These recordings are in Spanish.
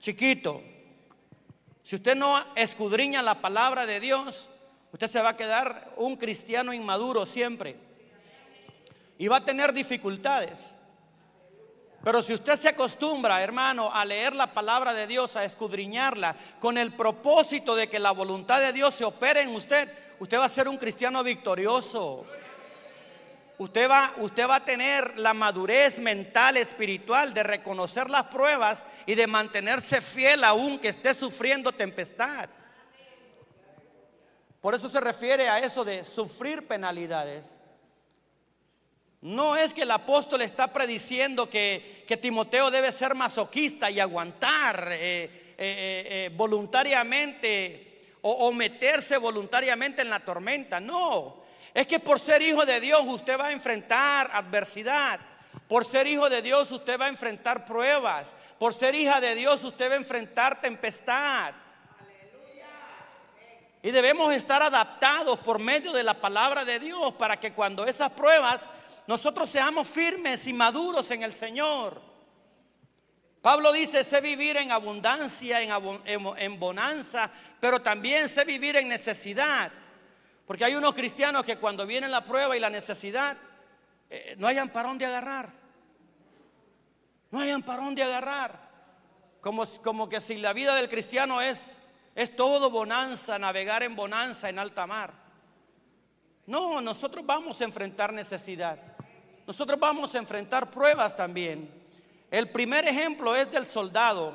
chiquito, si usted no escudriña la palabra de Dios, usted se va a quedar un cristiano inmaduro siempre y va a tener dificultades. Pero si usted se acostumbra, hermano, a leer la palabra de Dios, a escudriñarla con el propósito de que la voluntad de Dios se opere en usted, usted va a ser un cristiano victorioso. Usted va a tener la madurez mental, espiritual de reconocer las pruebas y de mantenerse fiel aunque esté sufriendo tempestad. Por eso se refiere a eso de sufrir penalidades. No es que el apóstol está prediciendo que Timoteo debe ser masoquista y aguantar voluntariamente o meterse voluntariamente en la tormenta. No, es que por ser hijo de Dios usted va a enfrentar adversidad. Por ser hijo de Dios usted va a enfrentar pruebas. Por ser hija de Dios usted va a enfrentar tempestad. Y debemos estar adaptados por medio de la palabra de Dios para que cuando esas pruebas nosotros seamos firmes y maduros en el Señor. Pablo dice: sé vivir en abundancia, en bonanza, pero también sé vivir en necesidad. Porque hay unos cristianos que cuando viene la prueba y la necesidad, no hayan para dónde agarrar. No hayan para dónde agarrar. Como que si la vida del cristiano es todo bonanza, navegar en bonanza en alta mar. No, nosotros vamos a enfrentar necesidad. Nosotros vamos a enfrentar pruebas también. El primer ejemplo es del soldado,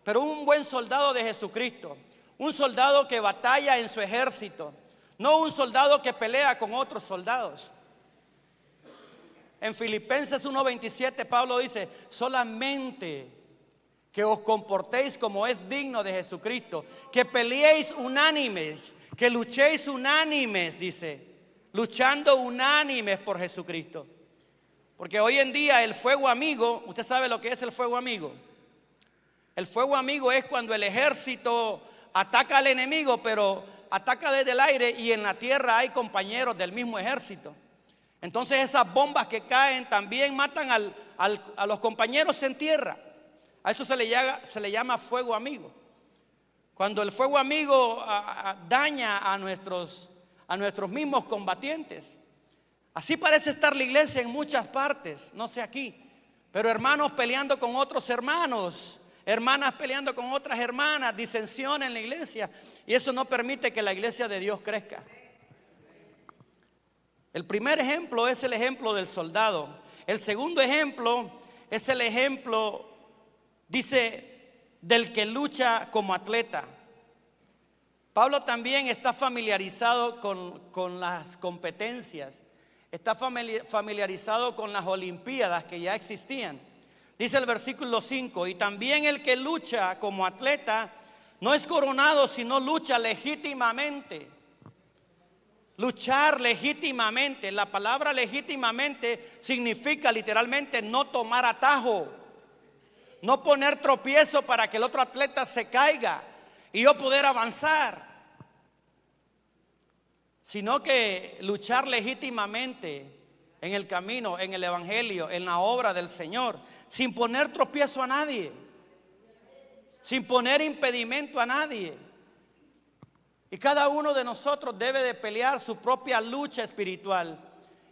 pero un buen soldado de Jesucristo. Un soldado que batalla en su ejército, no un soldado que pelea con otros soldados. En Filipenses 1:27 Pablo dice: solamente que os comportéis como es digno de Jesucristo, que peleéis unánimes, que luchéis unánimes, dice, luchando unánimes por Jesucristo. Porque hoy en día el fuego amigo, usted sabe lo que es el fuego amigo. El fuego amigo es cuando el ejército ataca al enemigo, pero ataca desde el aire y en la tierra hay compañeros del mismo ejército. Entonces esas bombas que caen también matan a los compañeros en tierra. A eso se le llama fuego amigo. Cuando el fuego amigo daña a nuestros mismos combatientes. Así parece estar la iglesia en muchas partes, no sé aquí, pero hermanos peleando con otros hermanos, hermanas peleando con otras hermanas, disensión en la iglesia, y eso no permite que la iglesia de Dios crezca. El primer ejemplo es el ejemplo del soldado. El segundo ejemplo es el ejemplo, dice, del que lucha como atleta. Pablo también está familiarizado con las competencias, está familiarizado con las olimpiadas que ya existían. Dice el versículo 5: y también el que lucha como atleta no es coronado, sino lucha legítimamente. Luchar legítimamente, la palabra legítimamente significa literalmente no tomar atajo, no poner tropiezo para que el otro atleta se caiga y yo poder avanzar, sino que luchar legítimamente en el camino, en el evangelio, en la obra del Señor, sin poner tropiezo a nadie, sin poner impedimento a nadie. Y cada uno de nosotros debe de pelear su propia lucha espiritual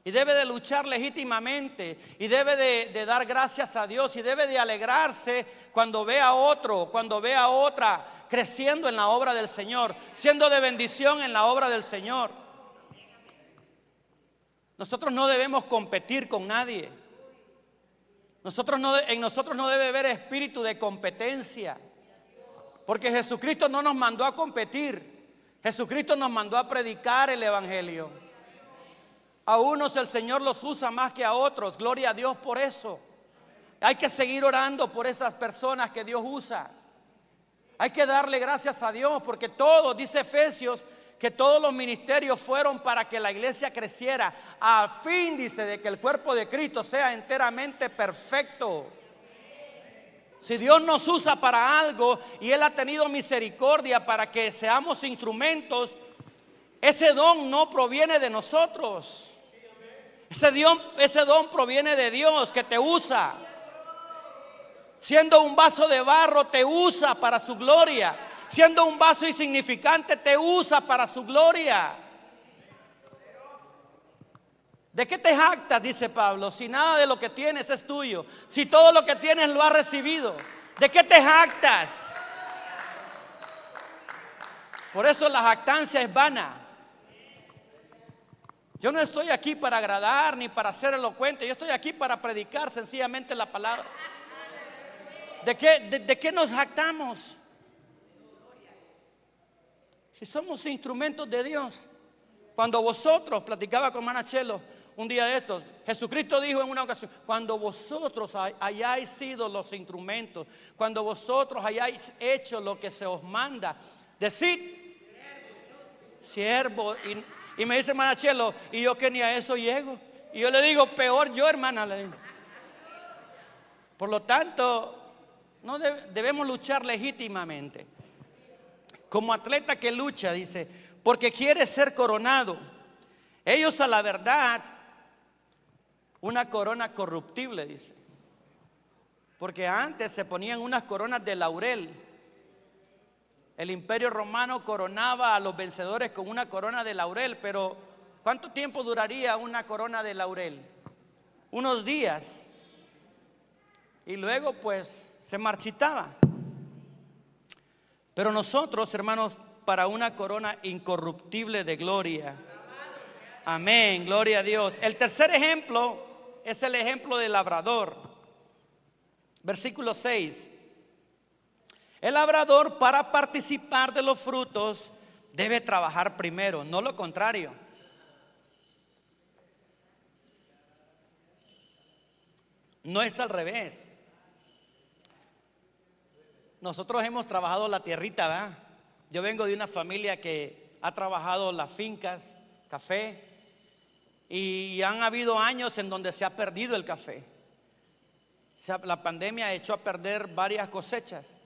y debe de luchar legítimamente y debe de dar gracias a Dios y debe de alegrarse cuando ve a otro, cuando ve a otra creciendo en la obra del Señor, siendo de bendición en la obra del Señor. Nosotros no debemos competir con nadie. En nosotros no debe haber espíritu de competencia, porque Jesucristo no nos mandó a competir. Jesucristo nos mandó a predicar el evangelio. A unos el Señor los usa más que a otros, gloria a Dios por eso. Hay que seguir orando por esas personas que Dios usa. Hay que darle gracias a Dios porque todos, dice Efesios, que todos los ministerios fueron para que la iglesia creciera, a fin, dice, de que el cuerpo de Cristo sea enteramente perfecto. Si Dios nos usa para algo y Él ha tenido misericordia para que seamos instrumentos, ese don no proviene de nosotros. Ese don proviene de Dios que te usa. Siendo un vaso de barro, te usa para su gloria. Siendo un vaso insignificante, te usa para su gloria. ¿De qué te jactas? Dice Pablo. Si nada de lo que tienes es tuyo. Si todo lo que tienes lo has recibido. ¿De qué te jactas? Por eso la jactancia es vana. Yo no estoy aquí para agradar ni para ser elocuente. Yo estoy aquí para predicar sencillamente la palabra. ¿De qué nos jactamos? Si somos instrumentos de Dios. Cuando vosotros, platicaba con Manachelo un día de estos, Jesucristo dijo en una ocasión: cuando vosotros hayáis sido los instrumentos, cuando vosotros hayáis hecho lo que se os manda, decid siervo. Y me dice Manachelo: y yo que ni a eso llego. Y yo le digo: peor yo, hermana, le digo. Por lo tanto, no debemos luchar legítimamente. Como atleta que lucha, dice, porque quiere ser coronado. Ellos, a la verdad, una corona corruptible, dice. Porque antes se ponían unas coronas de laurel. El Imperio Romano coronaba a los vencedores con una corona de laurel. Pero ¿cuánto tiempo duraría una corona de laurel? Unos días. Y luego pues se marchitaba. Pero nosotros, hermanos, para una corona incorruptible de gloria. Amén, gloria a Dios. El tercer ejemplo es el ejemplo del labrador. Versículo 6. El labrador, para participar de los frutos, debe trabajar primero, no lo contrario. No es al revés. Nosotros hemos trabajado la tierrita, ¿verdad? Yo vengo de una familia que ha trabajado las fincas, café, y han habido años en donde se ha perdido el café. La pandemia echó a perder varias cosechas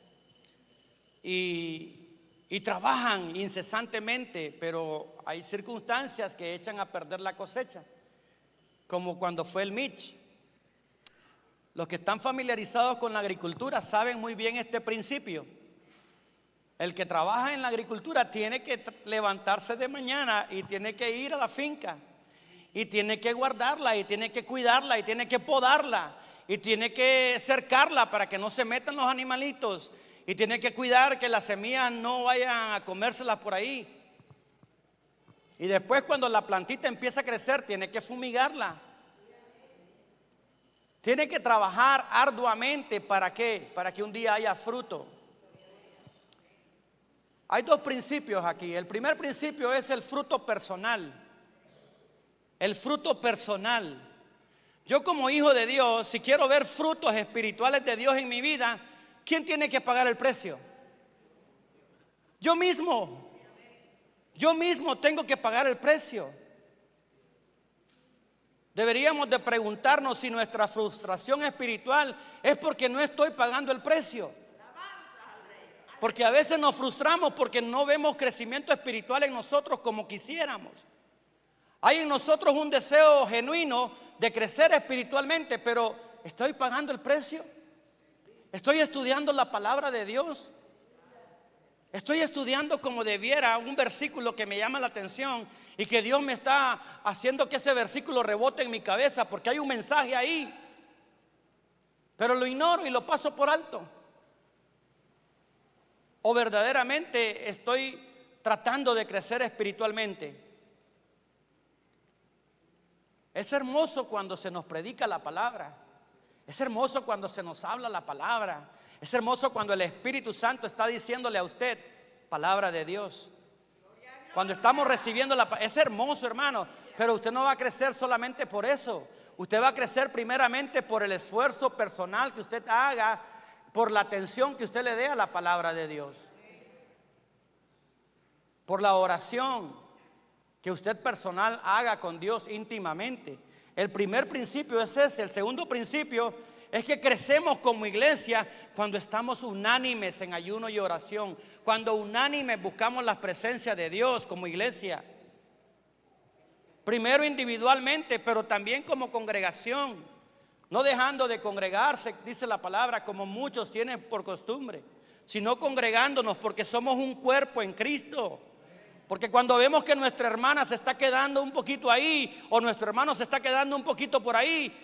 y trabajan incesantemente, pero hay circunstancias que echan a perder la cosecha, como cuando fue el Mitch. Los que están familiarizados con la agricultura saben muy bien este principio. El que trabaja en la agricultura tiene que levantarse de mañana y tiene que ir a la finca y tiene que guardarla y tiene que cuidarla y tiene que podarla y tiene que cercarla para que no se metan los animalitos y tiene que cuidar que las semillas no vayan a comérselas por ahí. Y después, cuando la plantita empieza a crecer, tiene que fumigarla. Tiene que trabajar arduamente. ¿Para qué? Para que un día haya fruto. Hay dos principios aquí. El primer principio es el fruto personal. El fruto personal. Yo, como hijo de Dios, si quiero ver frutos espirituales de Dios en mi vida, ¿quién tiene que pagar el precio? Yo mismo. Yo mismo tengo que pagar el precio. Deberíamos de preguntarnos si nuestra frustración espiritual es porque no estoy pagando el precio. Porque a veces nos frustramos porque no vemos crecimiento espiritual en nosotros como quisiéramos. Hay en nosotros un deseo genuino de crecer espiritualmente, pero ¿estoy pagando el precio? ¿Estoy estudiando la palabra de Dios? ¿Estoy estudiando como debiera un versículo que me llama la atención y que Dios me está haciendo que ese versículo rebote en mi cabeza porque hay un mensaje ahí? Pero lo ignoro y lo paso por alto. ¿O verdaderamente estoy tratando de crecer espiritualmente? Es hermoso cuando se nos predica la palabra. Es hermoso cuando se nos habla la palabra. Es hermoso cuando el Espíritu Santo está diciéndole a usted palabra de Dios. Cuando estamos recibiendo la palabra, es hermoso, hermano. Pero usted no va a crecer solamente por eso. Usted va a crecer primeramente por el esfuerzo personal que usted haga, por la atención que usted le dé a la palabra de Dios, por la oración que usted personal haga con Dios íntimamente. El primer principio es ese. El segundo principio es que crecemos como iglesia cuando estamos unánimes en ayuno y oración, cuando unánimes buscamos la presencia de Dios como iglesia. Primero individualmente, pero también como congregación. no dejando de congregarse, dice la palabra, como muchos tienen por costumbre, sino congregándonos porque somos un cuerpo en Cristo. Porque cuando vemos que nuestra hermana se está quedando un poquito ahí, o nuestro hermano se está quedando un poquito por ahí,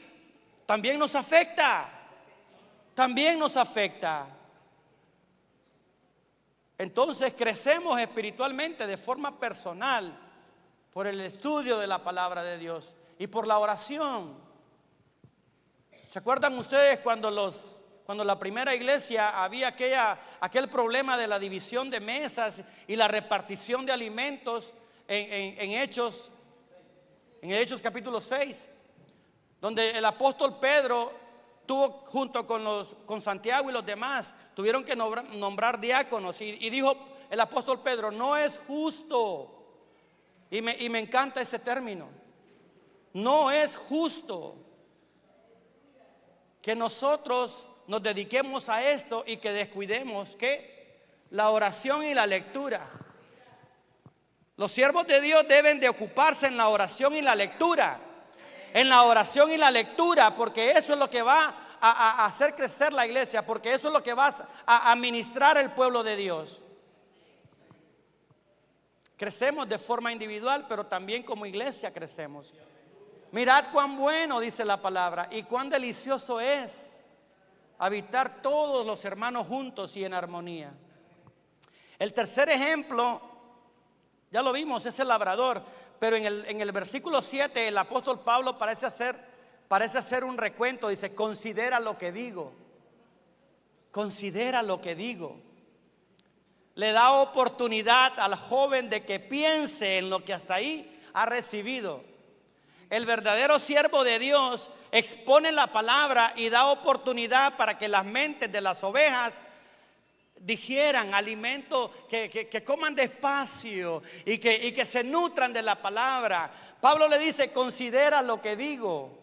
también nos afecta. También nos afecta. Entonces crecemos espiritualmente de forma personal por el estudio de la palabra de Dios y por la oración. ¿Se acuerdan ustedes cuando la primera iglesia había aquel problema de la división de mesas y la repartición de alimentos en Hechos capítulo 6, donde el apóstol Pedro tuvo junto con Santiago y los demás, tuvieron que nombrar diáconos y dijo el apóstol Pedro, no es justo, y me encanta ese término, no es justo que nosotros nos dediquemos a esto y que descuidemos ¿qué? La oración y la lectura. Los siervos de Dios deben de ocuparse en la oración y la lectura. En la oración y la lectura, porque eso es lo que va a hacer crecer la iglesia, porque eso es lo que va a administrar el pueblo de Dios. Crecemos de forma individual, pero también como iglesia crecemos. Mirad cuán bueno, dice la palabra, y cuán delicioso es habitar todos los hermanos juntos y en armonía. El tercer ejemplo, ya lo vimos, es el labrador, pero en el versículo 7 el apóstol Pablo parece hacer un recuento. Dice, considera lo que digo. Considera lo que digo. Le da oportunidad al joven de que piense en lo que hasta ahí ha recibido. El verdadero siervo de Dios expone la palabra y da oportunidad para que las mentes de las ovejas digieran alimento, que coman despacio y que se nutran de la palabra. Pablo le dice, considera lo que digo.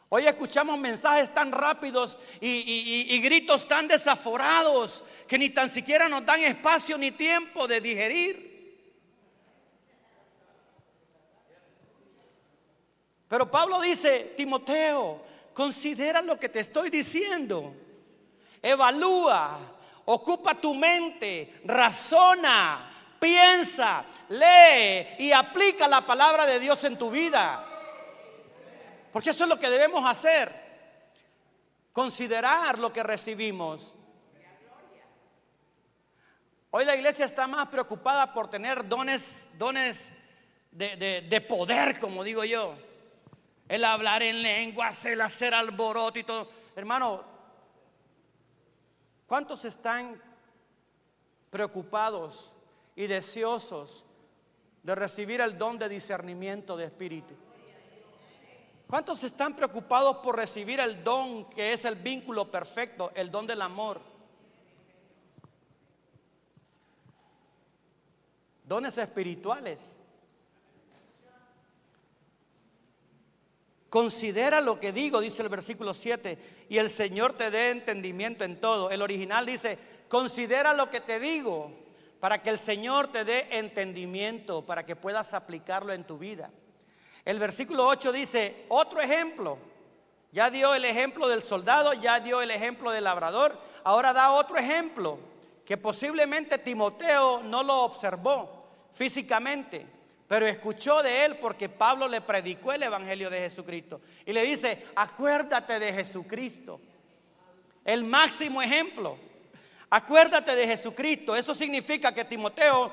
Hoy escuchamos mensajes tan rápidos y gritos tan desaforados que ni tan siquiera nos dan espacio ni tiempo de digerir. Pero Pablo dice, Timoteo, considera lo que te estoy diciendo. Evalúa, ocupa tu mente, razona, piensa, lee y aplica la palabra de Dios en tu vida. Porque eso es lo que debemos hacer. Considerar lo que recibimos. Hoy la iglesia está más preocupada por tener dones de poder, como digo yo. El hablar en lenguas, el hacer alboroto y todo. Hermano, ¿cuántos están preocupados y deseosos de recibir el don de discernimiento de espíritu? ¿Cuántos están preocupados por recibir el don que es el vínculo perfecto, el don del amor? Dones espirituales. Considera lo que digo, dice el versículo 7, y el Señor te dé entendimiento en todo. El original dice, considera lo que te digo, para que el Señor te dé entendimiento, para que puedas aplicarlo en tu vida. El versículo 8 dice, otro ejemplo. Ya dio el ejemplo del soldado, ya dio el ejemplo del labrador. Ahora da otro ejemplo, que posiblemente Timoteo no lo observó físicamente, pero escuchó de él porque Pablo le predicó el evangelio de Jesucristo. Y le dice, acuérdate de Jesucristo. El máximo ejemplo. Acuérdate de Jesucristo. Eso significa que Timoteo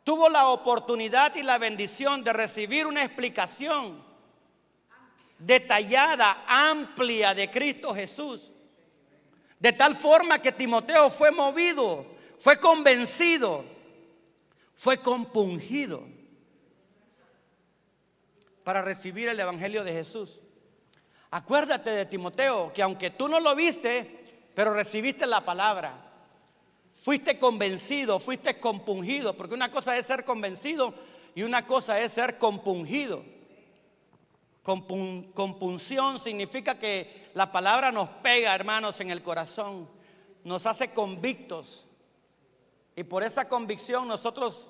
tuvo la oportunidad y la bendición de recibir una explicación detallada, amplia de Cristo Jesús. De tal forma que Timoteo fue movido, fue convencido, fue compungido para recibir el evangelio de Jesús. Acuérdate de Timoteo, que aunque tú no lo viste, pero recibiste la palabra. Fuiste convencido, fuiste compungido, porque una cosa es ser convencido y una cosa es ser compungido. Compunción significa que la palabra nos pega, hermanos, en el corazón, nos hace convictos, y por esa convicción nosotros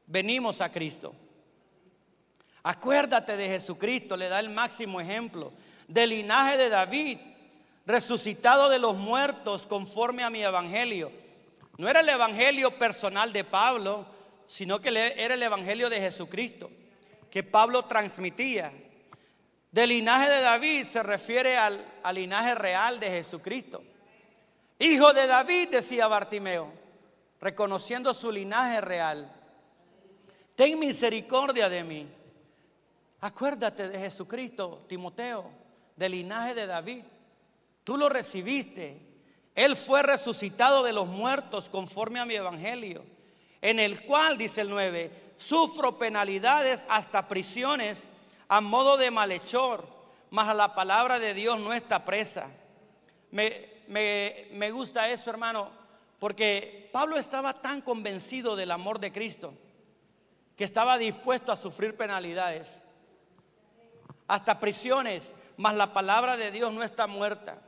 venimos a Cristo. Acuérdate de Jesucristo, le da el máximo ejemplo, del linaje de David, resucitado de los muertos conforme a mi evangelio. No era el evangelio personal de Pablo, sino que era el evangelio de Jesucristo, que Pablo transmitía. Del linaje de David se refiere al linaje real de Jesucristo. Hijo de David, decía Bartimeo, reconociendo su linaje real. Ten misericordia de mí. Acuérdate de Jesucristo, Timoteo, del linaje de David. Tú lo recibiste. Él fue resucitado de los muertos conforme a mi evangelio, en el cual, dice el 9, sufro penalidades hasta prisiones a modo de malhechor, mas a la palabra de Dios no está presa. Me gusta eso, hermano, porque Pablo estaba tan convencido del amor de Cristo que estaba dispuesto a sufrir penalidades, hasta prisiones, mas la palabra de Dios no está muerta.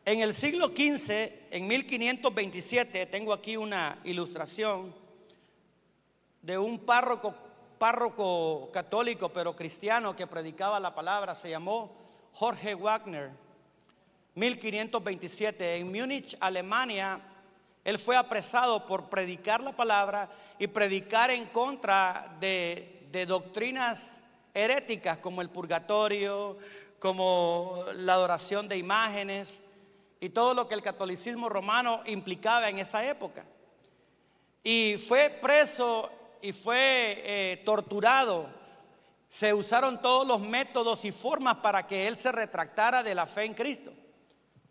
En el siglo XV, en 1527, tengo aquí una ilustración de un párroco católico pero cristiano que predicaba la palabra. Se llamó Jorge Wagner. 1527, en Múnich, Alemania, él fue apresado por predicar la palabra y predicar en contra de doctrinas heréticas como el purgatorio, como la adoración de imágenes y todo lo que el catolicismo romano implicaba en esa época. Y fue preso y fue torturado. Se usaron todos los métodos y formas para que él se retractara de la fe en Cristo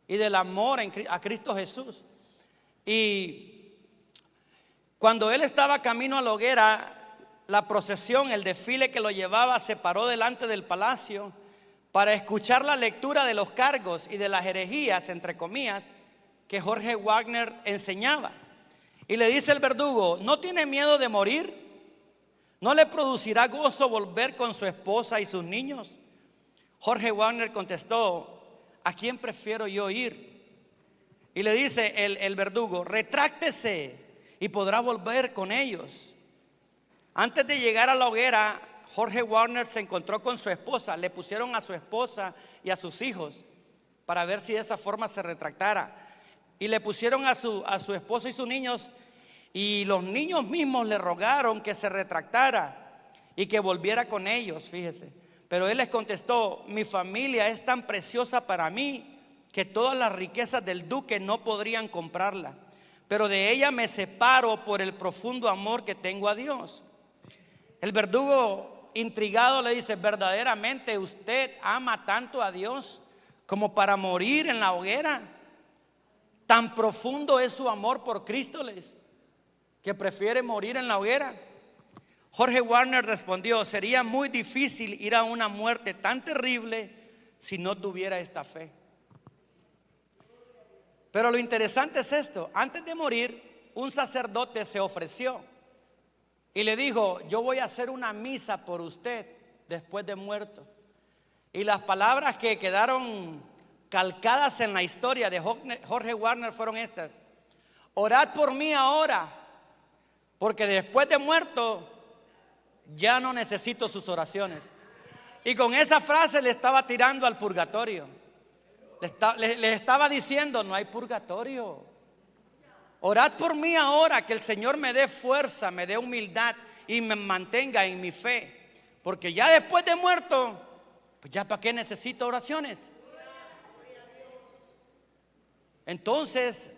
y del amor a Cristo Jesús. Y cuando él estaba camino a la hoguera, la procesión, el desfile que lo llevaba, se paró delante del palacio para escuchar la lectura de los cargos y de las herejías, entre comillas, que Jorge Wagner enseñaba. Y le dice el verdugo: ¿no tiene miedo de morir? ¿No le producirá gozo volver con su esposa y sus niños? Jorge Wagner contestó: ¿a quién prefiero yo ir? Y le dice el verdugo: retráctese y podrá volver con ellos. Antes de llegar a la hoguera, Jorge Wagner se encontró con su esposa. Le pusieron a su esposa y a sus hijos para ver si de esa forma se retractara. Y le pusieron a su esposa y sus niños, y los niños mismos le rogaron que se retractara y que volviera con ellos, fíjese. Pero él les contestó: mi familia es tan preciosa para mí que todas las riquezas del duque no podrían comprarla, pero de ella me separo por el profundo amor que tengo a Dios. El verdugo, intrigado, le dice: ¿verdaderamente usted ama tanto a Dios como para morir en la hoguera? ¿Tan profundo es su amor por Cristo, que prefiere morir en la hoguera? Jorge Wagner respondió: sería muy difícil ir a una muerte tan terrible si no tuviera esta fe. Pero lo interesante es esto: antes de morir, un sacerdote se ofreció y le dijo: yo voy a hacer una misa por usted después de muerto. Y las palabras que quedaron calcadas en la historia de Jorge Wagner fueron estas: orad por mí ahora, porque después de muerto ya no necesito sus oraciones. Y con esa frase le estaba tirando al purgatorio. Le estaba diciendo: no hay purgatorio. Orad por mí ahora, que el Señor me dé fuerza, me dé humildad y me mantenga en mi fe, porque ya después de muerto, pues ya para qué necesito oraciones. Entonces,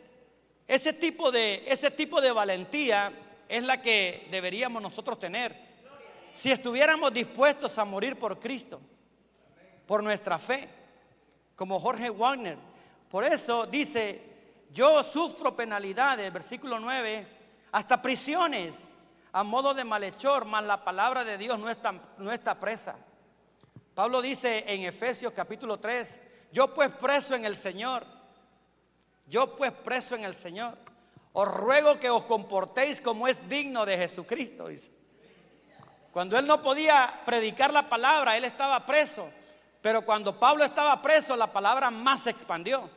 ese tipo de valentía es la que deberíamos nosotros tener si estuviéramos dispuestos a morir por Cristo, por nuestra fe, como Jorge Wagner. Por eso dice: yo sufro penalidades, versículo 9, hasta prisiones a modo de malhechor, mas la palabra de Dios no está presa. Pablo dice en Efesios capítulo 3: yo pues preso en el Señor, os ruego que os comportéis como es digno de Jesucristo, dice. Cuando él no podía predicar la palabra, él estaba preso. Pero cuando Pablo estaba preso, la palabra más se expandió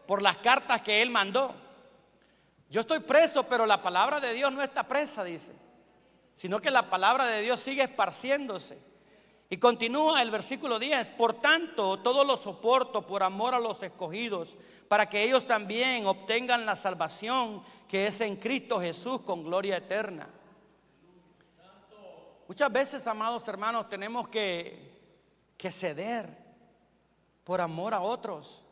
por las cartas que él mandó. Yo estoy preso, pero la palabra de Dios no está presa, dice. sino que la palabra de Dios sigue esparciéndose. Y continúa el versículo 10: por tanto, todo lo soporto por amor a los escogidos, para que ellos también obtengan la salvación que es en Cristo Jesús con gloria eterna. Muchas veces, amados hermanos, tenemos que ceder por amor a otros.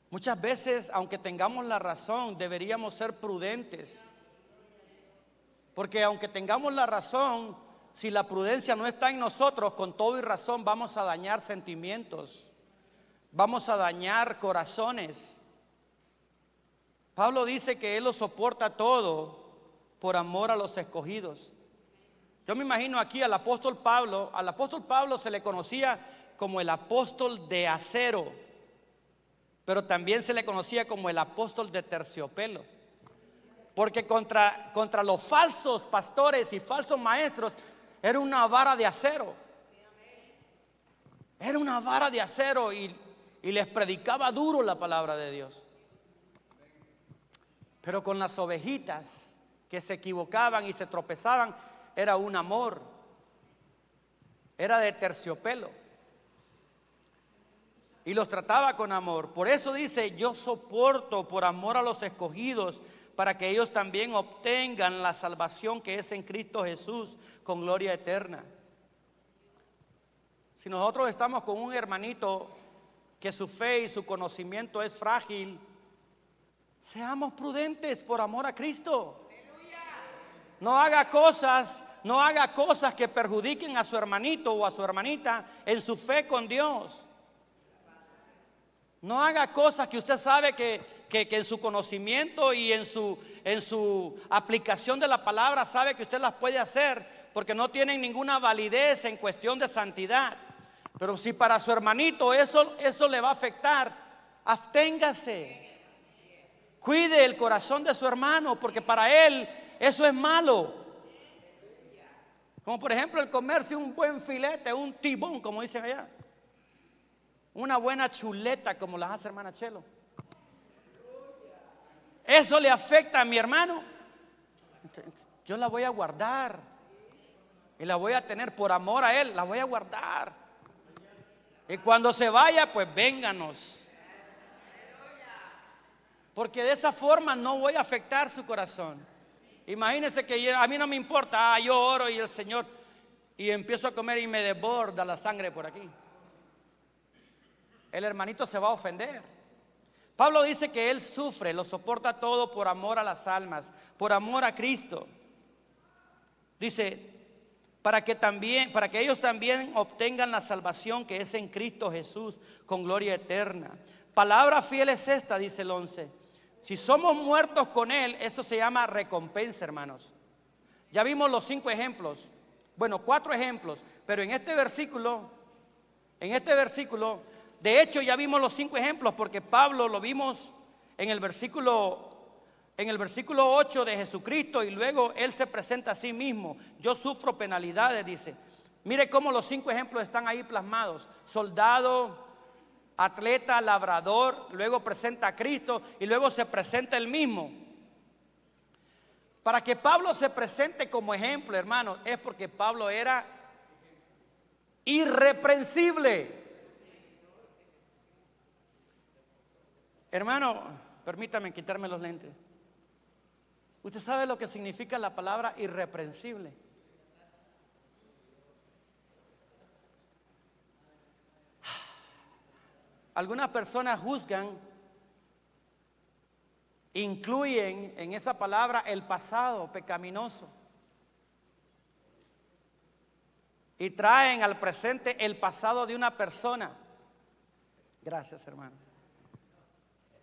Muchas veces, aunque tengamos la razón, deberíamos ser prudentes. Porque aunque tengamos la razón, si la prudencia no está en nosotros, con todo y razón vamos a dañar sentimientos, vamos a dañar corazones. Pablo dice que él lo soporta todo por amor a los escogidos. Yo me imagino aquí al apóstol Pablo se le conocía como el apóstol de acero, pero también se le conocía como el apóstol de terciopelo. Porque contra los falsos pastores y falsos maestros era una vara de acero. Era una vara de acero y les predicaba duro la palabra de Dios. Pero con las ovejitas que se equivocaban y se tropezaban, era un amor. Era de terciopelo. Y los trataba con amor. Por eso dice: yo soporto por amor a los escogidos, para que ellos también obtengan la salvación que es en Cristo Jesús con gloria eterna. Si nosotros estamos con un hermanito que su fe y su conocimiento es frágil, seamos prudentes por amor a Cristo. No haga cosas que perjudiquen a su hermanito o a su hermanita en su fe con Dios. No haga cosas que usted sabe que en su conocimiento y en su aplicación de la palabra sabe que usted las puede hacer, porque no tienen ninguna validez en cuestión de santidad. Pero si para su hermanito eso le va a afectar, absténgase. Cuide el corazón de su hermano, porque para él eso es malo. Como por ejemplo el comerse un buen filete, un tibón, como dicen allá, una buena chuleta, como las hace hermana Chelo. Eso le afecta a mi hermano. Yo la voy a guardar y la voy a tener por amor a él, la voy a guardar. Y cuando se vaya, pues vénganos. Porque de esa forma no voy a afectar su corazón. Imagínense que a mí no me importa, yo oro y el Señor, y empiezo a comer y me desborda la sangre por aquí. El hermanito se va a ofender. Pablo dice que él sufre, lo soporta todo por amor a las almas, por amor a Cristo. Dice, para que ellos también obtengan la salvación que es en Cristo Jesús con gloria eterna. Palabra fiel es esta, dice el 11. Si somos muertos con Él, eso se llama recompensa, hermanos. Ya vimos los 5 ejemplos, bueno, 4 ejemplos, pero en este versículo, de hecho ya vimos los 5 ejemplos, porque Pablo lo vimos en el versículo 8 de Jesucristo, y luego Él se presenta a sí mismo. Yo sufro penalidades, dice. Mire cómo los 5 ejemplos están ahí plasmados: soldado, atleta, labrador, luego presenta a Cristo y luego se presenta Él mismo. Para que Pablo se presente como ejemplo, hermano, es porque Pablo era irreprensible. Hermano, permítame quitarme los lentes. ¿Usted sabe lo que significa la palabra irreprensible? Algunas personas juzgan, incluyen en esa palabra el pasado pecaminoso y traen al presente el pasado de una persona. Gracias, hermano.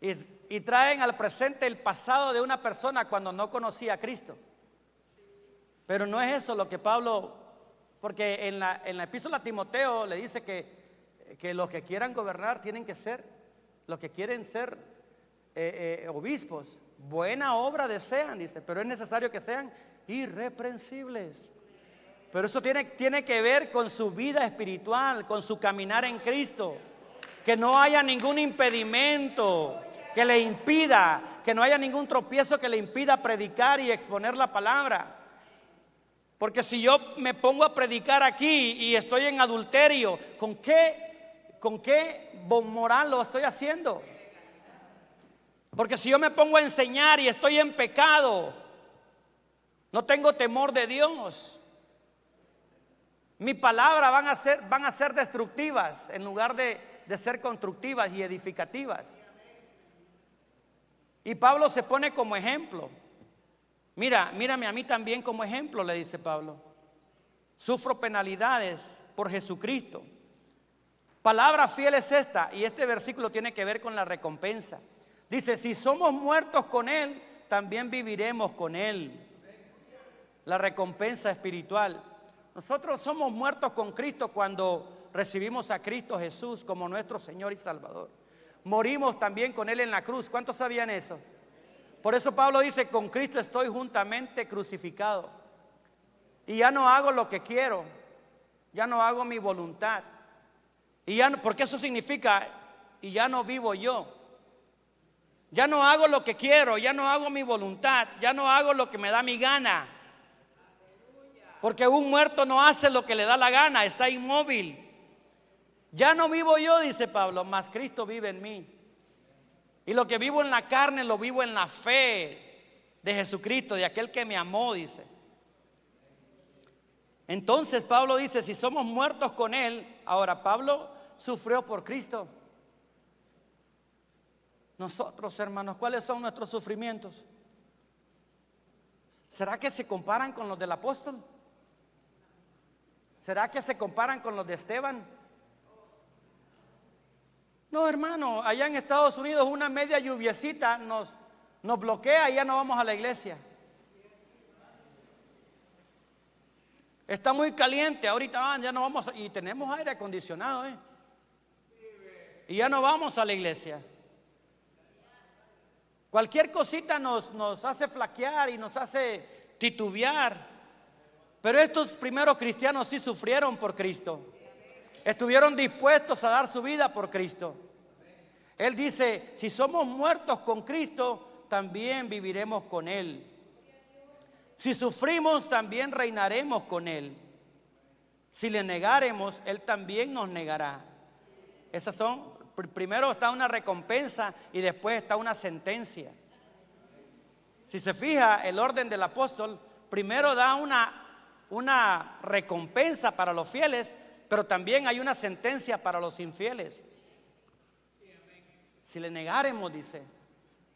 Y traen al presente el pasado de una persona cuando no conocía a Cristo. Pero no es eso lo que Pablo, porque en la epístola a Timoteo le dice que los que quieran gobernar tienen que ser, los que quieren ser obispos, buena obra desean, dice, pero es necesario que sean irreprensibles. Pero eso tiene que ver con su vida espiritual, con su caminar en Cristo. Que no haya ningún impedimento que le impida, que no haya ningún tropiezo que le impida predicar y exponer la palabra. Porque si yo me pongo a predicar aquí y estoy en adulterio, ¿con qué moral lo estoy haciendo? Porque si yo me pongo a enseñar y estoy en pecado, no tengo temor de Dios. Mis palabras van a ser destructivas en lugar de ser constructivas y edificativas. Y Pablo se pone como ejemplo. Mírame a mí también como ejemplo, le dice Pablo. Sufro penalidades por Jesucristo. Palabra fiel es esta, y este versículo tiene que ver con la recompensa. Dice, si somos muertos con Él, también viviremos con Él. La recompensa espiritual. Nosotros somos muertos con Cristo cuando recibimos a Cristo Jesús como nuestro Señor y Salvador. Morimos también con Él en la cruz. ¿Cuántos sabían eso? Por eso Pablo dice, con Cristo estoy juntamente crucificado. Y ya no hago lo que quiero, ya no hago mi voluntad. Y ya no, porque eso significa, y ya no vivo yo. Ya no hago lo que quiero, ya no hago mi voluntad, ya no hago lo que me da mi gana. Porque un muerto no hace lo que le da la gana, está inmóvil. Ya no vivo yo, dice Pablo, mas Cristo vive en mí. Y lo que vivo en la carne lo vivo en la fe de Jesucristo, de aquel que me amó, dice. Entonces Pablo dice, si somos muertos con Él, ahora Pablo sufrió por Cristo. Nosotros, hermanos, ¿cuáles son nuestros sufrimientos? ¿Será que se comparan con los del apóstol? ¿Será que se comparan con los de Esteban? No, hermano, allá en Estados Unidos una media lluviecita nos bloquea y ya no vamos a la iglesia. Está muy caliente, ahorita ya no vamos, y tenemos aire acondicionado, y ya no vamos a la iglesia. Cualquier cosita nos hace flaquear y nos hace titubear. Pero estos primeros cristianos sí sufrieron por Cristo. Estuvieron dispuestos a dar su vida por Cristo. Él dice, si somos muertos con Cristo, también viviremos con Él. Si sufrimos, también reinaremos con Él. Si le negaremos, Él también nos negará. Esas son, primero está una recompensa y después está una sentencia. Si se fija el orden del apóstol, primero da una recompensa para los fieles, pero también hay una sentencia para los infieles. Si le negaremos, dice,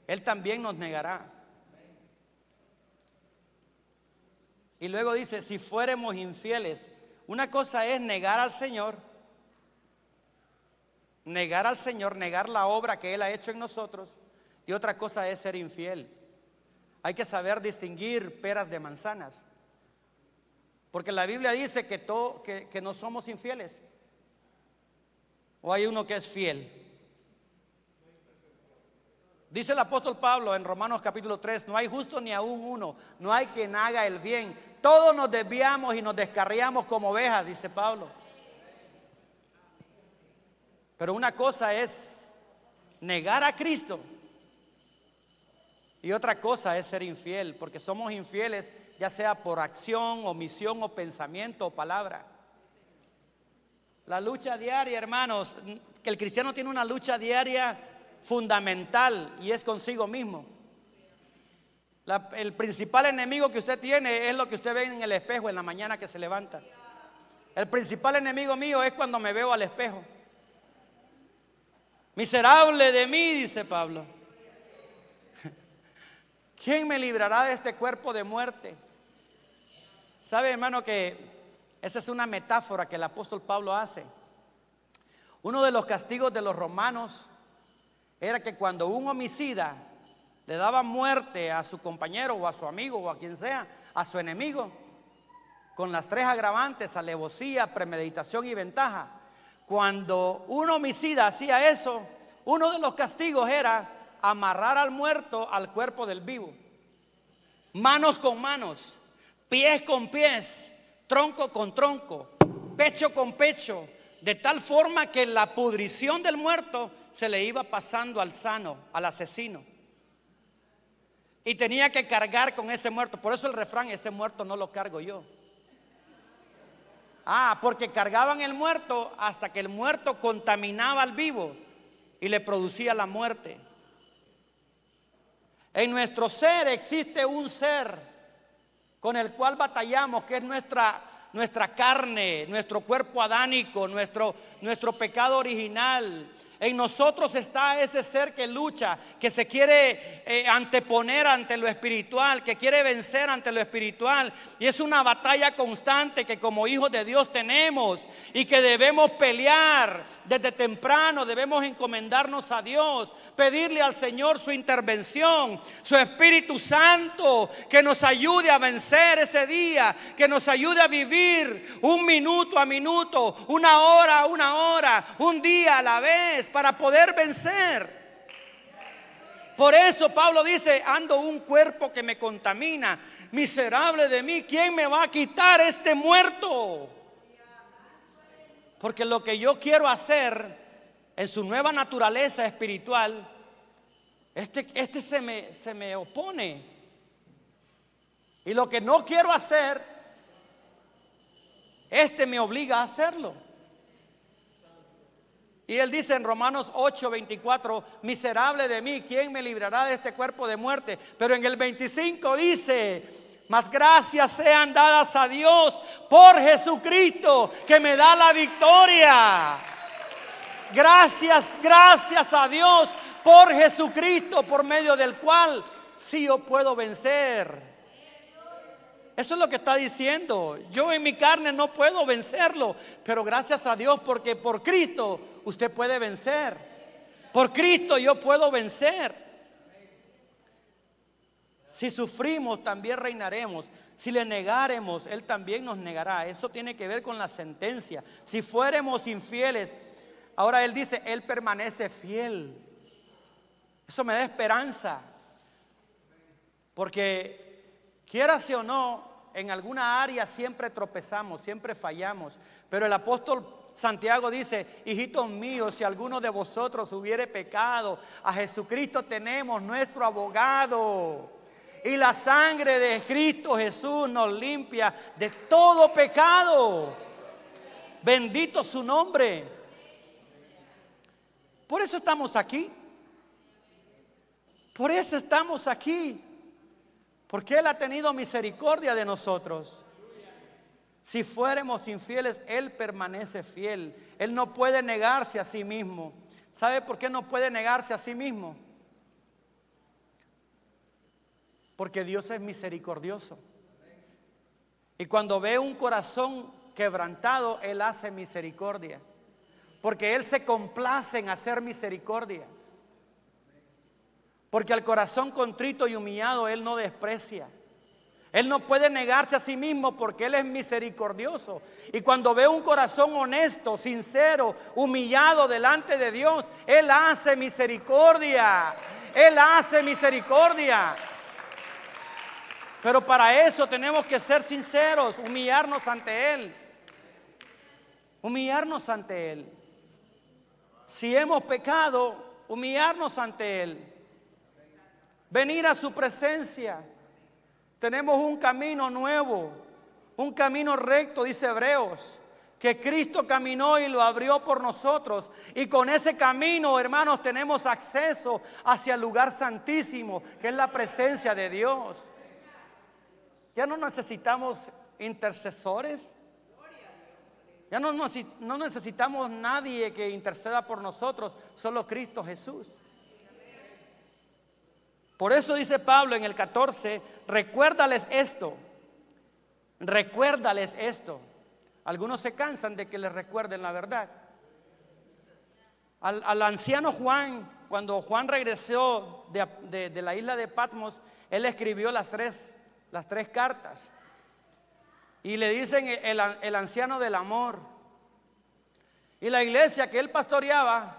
Él también nos negará. Y luego dice, si fuéramos infieles, una cosa es negar al Señor, negar la obra que Él ha hecho en nosotros, y otra cosa es ser infiel. Hay que saber distinguir peras de manzanas. Porque la Biblia dice que no somos infieles. ¿O hay uno que es fiel? Dice el apóstol Pablo en Romanos capítulo 3, no hay justo ni aún uno, no hay quien haga el bien. Todos nos desviamos y nos descarriamos como ovejas, dice Pablo. Pero una cosa es negar a Cristo y otra cosa es ser infiel, porque somos infieles ya sea por acción, omisión o pensamiento o palabra. La lucha diaria, hermanos, que el cristiano tiene una lucha diaria fundamental y es consigo mismo. El principal enemigo que usted tiene es lo que usted ve en el espejo en la mañana que se levanta. El principal enemigo mío es cuando me veo al espejo. Miserable de mí, dice Pablo. ¿Quién me librará de este cuerpo de muerte? ¿Sabe, hermano, que esa es una metáfora que el apóstol Pablo hace? Uno de los castigos de los romanos era que cuando un homicida le daba muerte a su compañero o a su amigo o a quien sea, a su enemigo, con las tres agravantes, alevosía, premeditación y ventaja, cuando un homicida hacía eso, uno de los castigos era amarrar al muerto al cuerpo del vivo. Manos con manos, pies con pies, tronco con tronco, pecho con pecho, de tal forma que la pudrición del muerto se le iba pasando al sano, al asesino. Y tenía que cargar con ese muerto. Por eso el refrán, ese muerto no lo cargo yo. Porque cargaban el muerto hasta que el muerto contaminaba al vivo y le producía la muerte. En nuestro ser existe un ser con el cual batallamos, que es nuestra carne, nuestro cuerpo adánico, nuestro pecado original. En nosotros está ese ser que lucha, que se quiere anteponer ante lo espiritual, que quiere vencer ante lo espiritual. Y es una batalla constante que como hijos de Dios tenemos y que debemos pelear desde temprano. Debemos encomendarnos a Dios, pedirle al Señor su intervención, su Espíritu Santo, que nos ayude a vencer ese día, que nos ayude a vivir un minuto a minuto, una hora a una hora, un día a la vez, para poder vencer. Por eso Pablo dice: ando un cuerpo que me contamina, miserable de mí, ¿quién me va a quitar este muerto? Porque lo que yo quiero hacer en su nueva naturaleza espiritual, este se me opone. Y lo que no quiero hacer, me obliga a hacerlo. Y él dice en Romanos 8:24: miserable de mí, ¿quién me librará de este cuerpo de muerte? Pero en el 25 dice: mas gracias sean dadas a Dios por Jesucristo, que me da la victoria. Gracias a Dios por Jesucristo, por medio del cual sí yo puedo vencer. Eso es lo que está diciendo. Yo en mi carne no puedo vencerlo, pero gracias a Dios, porque por Cristo usted puede vencer. Por Cristo yo puedo vencer. Si sufrimos, también reinaremos. Si le negaremos, Él también nos negará. Eso tiene que ver con la sentencia. Si fuéramos infieles, ahora Él dice: Él permanece fiel. Eso me da esperanza, porque quiérase o no, en alguna área siempre tropezamos, siempre fallamos. Pero el apóstol Santiago dice: hijitos míos, si alguno de vosotros hubiere pecado, a Jesucristo tenemos nuestro abogado, y la sangre de Cristo Jesús nos limpia de todo pecado. Bendito su nombre. Por eso estamos aquí. Por eso estamos aquí. Porque Él ha tenido misericordia de nosotros. Si fuéramos infieles, Él permanece fiel. Él no puede negarse a sí mismo. ¿Sabe por qué no puede negarse a sí mismo? Porque Dios es misericordioso. Y cuando ve un corazón quebrantado, Él hace misericordia. Porque Él se complace en hacer misericordia. Porque al corazón contrito y humillado Él no desprecia. Él no puede negarse a sí mismo, porque Él es misericordioso. Y cuando ve un corazón honesto, sincero, humillado delante de Dios, Él hace misericordia. Él hace misericordia. Pero para eso tenemos que ser sinceros, humillarnos ante Él. Humillarnos ante Él. Si hemos pecado, humillarnos ante Él. Venir a su presencia. Tenemos un camino nuevo, un camino recto, dice Hebreos, que Cristo caminó y lo abrió por nosotros. Y con ese camino, hermanos, tenemos acceso hacia el lugar santísimo, que es la presencia de Dios. Ya no necesitamos intercesores. Ya no necesitamos nadie que interceda por nosotros, solo Cristo Jesús. Por eso dice Pablo en el 14: recuérdales esto. Recuérdales esto. Algunos se cansan de que les recuerden la verdad. Al anciano Juan, cuando Juan regresó de la isla de Patmos, él escribió las tres cartas. Y le dicen el anciano del amor. Y la iglesia que él pastoreaba,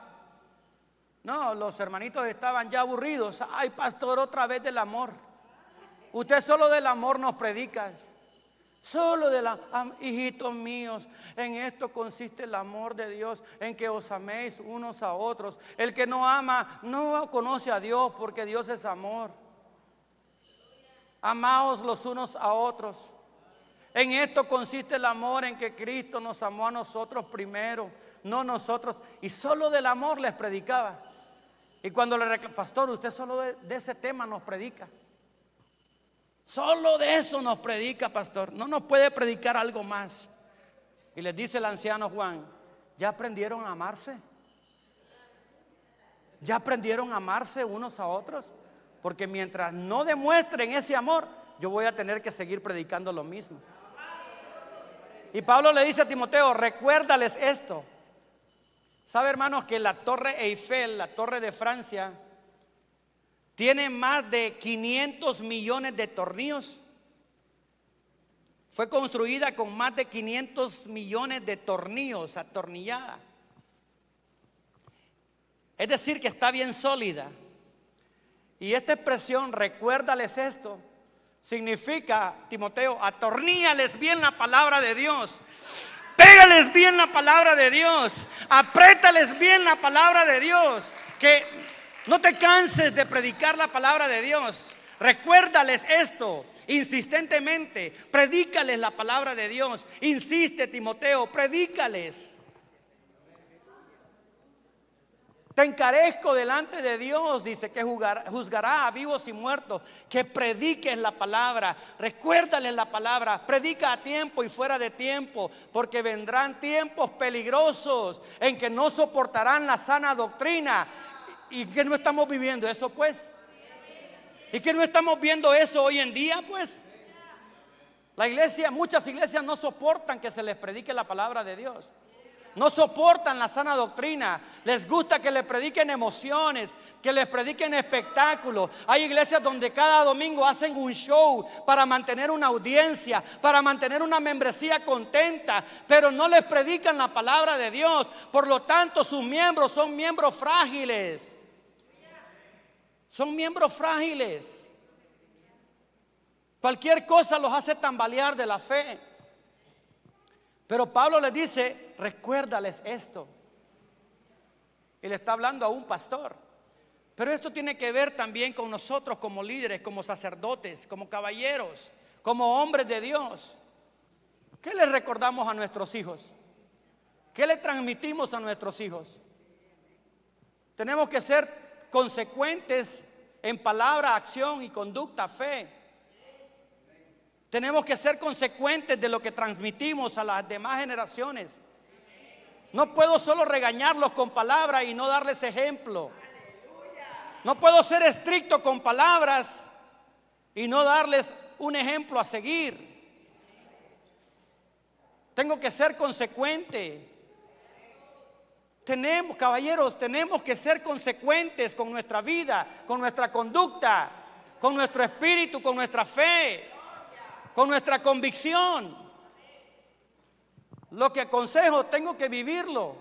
no, los hermanitos estaban ya aburridos. Ay, pastor, otra vez del amor. Usted solo del amor nos predica. Solo hijitos míos, en esto consiste el amor de Dios, en que os améis unos a otros. El que no ama no conoce a Dios, porque Dios es amor. Amaos los unos a otros. En esto consiste el amor, en que Cristo nos amó a nosotros primero, no nosotros. Y solo del amor les predicaba. Y cuando le reclamó, pastor, usted solo de ese tema nos predica. Solo de eso nos predica, pastor. No nos puede predicar algo más. Y les dice el anciano Juan, ¿ya aprendieron a amarse? ¿Ya aprendieron a amarse unos a otros? Porque mientras no demuestren ese amor, yo voy a tener que seguir predicando lo mismo. Y Pablo le dice a Timoteo, recuérdales esto. ¿Sabe, hermanos, que la Torre Eiffel, la Torre de Francia, tiene más de 500 millones de tornillos? Fue construida con más de 500 millones de tornillos, atornillada. Es decir, que está bien sólida. Y esta expresión, recuérdales esto, significa, Timoteo, atorníllales bien la palabra de Dios. Pégales bien la palabra de Dios. Apriétales bien la palabra de Dios. Que no te canses de predicar la palabra de Dios. Recuérdales esto insistentemente. Predícales la palabra de Dios. Insiste, Timoteo, predícales. Te encarezco delante de Dios, dice, que juzgará a vivos y muertos, que prediques la palabra, recuérdales la palabra, predica a tiempo y fuera de tiempo, porque vendrán tiempos peligrosos en que no soportarán la sana doctrina. ¿Y que no estamos viviendo eso, pues? ¿Y que no estamos viendo eso hoy en día, pues? La iglesia, muchas iglesias no soportan que se les predique la palabra de Dios. No soportan la sana doctrina. Les gusta que les prediquen emociones, que les prediquen espectáculos. Hay iglesias donde cada domingo hacen un show para mantener una audiencia, para mantener una membresía contenta, pero no les predican la palabra de Dios. Por lo tanto, sus miembros son miembros frágiles. Son miembros frágiles. Cualquier cosa los hace tambalear de la fe. Pero Pablo les dice, recuérdales esto. Y le está hablando a un pastor. Pero esto tiene que ver también con nosotros como líderes, como sacerdotes, como caballeros, como hombres de Dios. ¿Qué les recordamos a nuestros hijos? ¿Qué le transmitimos a nuestros hijos? Tenemos que ser consecuentes en palabra, acción y conducta, fe. Tenemos que ser consecuentes de lo que transmitimos a las demás generaciones. No puedo solo regañarlos con palabras y no darles ejemplo. No puedo ser estricto con palabras y no darles un ejemplo a seguir. Tengo que ser consecuente. Caballeros, tenemos que ser consecuentes con nuestra vida, con nuestra conducta, con nuestro espíritu, con nuestra fe, con nuestra convicción. Lo que aconsejo tengo que vivirlo.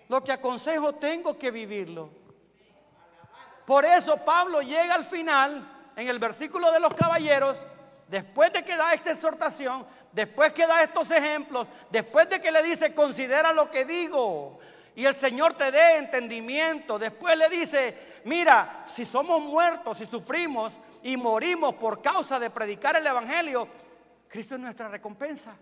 Lo que aconsejo tengo que vivirlo. Por eso Pablo llega al final, en el versículo de los caballeros, después de que da esta exhortación, después que da estos ejemplos, después de que le dice, considera lo que digo y el Señor te dé entendimiento. Después le dice, mira, si somos muertos, si sufrimos y morimos por causa de predicar el evangelio, Cristo es nuestra recompensa.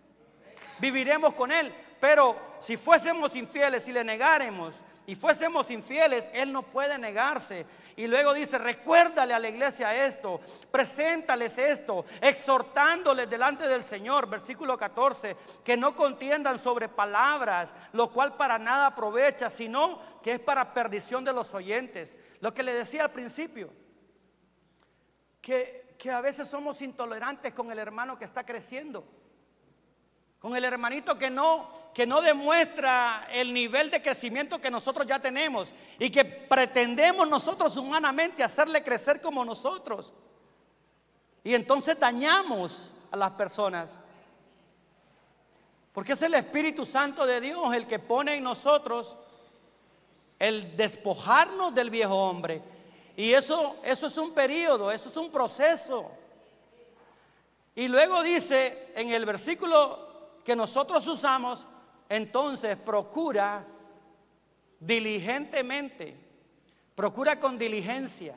Viviremos con Él. Pero si fuésemos infieles, si le negáremos y fuésemos infieles, Él no puede negarse. Y luego dice, recuérdale a la iglesia esto, preséntales esto, exhortándoles delante del Señor, versículo 14, que no contiendan sobre palabras, lo cual para nada aprovecha, sino que es para perdición de los oyentes. Lo que le decía al principio, que a veces somos intolerantes con el hermano que está creciendo, con el hermanito que no demuestra el nivel de crecimiento que nosotros ya tenemos y que pretendemos nosotros humanamente hacerle crecer como nosotros. Y entonces dañamos a las personas. Porque es el Espíritu Santo de Dios el que pone en nosotros el despojarnos del viejo hombre. Y eso es un periodo, eso es un proceso. Y luego dice en el versículo que nosotros usamos, entonces procura diligentemente, procura con diligencia,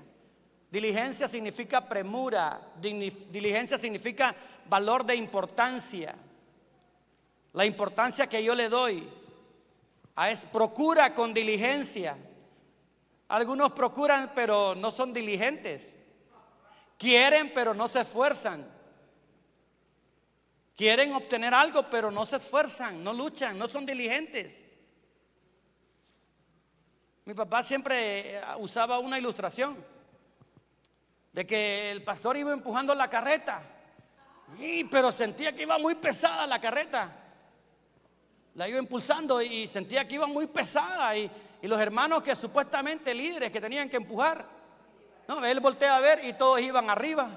Diligencia significa premura, diligencia significa valor de importancia. La importancia que yo le doy procura con diligencia. Algunos procuran pero no son diligentes. Quieren pero no se esfuerzan. Quieren obtener algo pero no se esfuerzan, no luchan, no son diligentes. Mi papá siempre usaba una ilustración de que el pastor iba empujando la carreta, pero sentía que iba muy pesada la carreta. La iba impulsando y sentía que iba muy pesada. Y los hermanos que supuestamente líderes que tenían que empujar, no, él voltea a ver y todos iban arriba.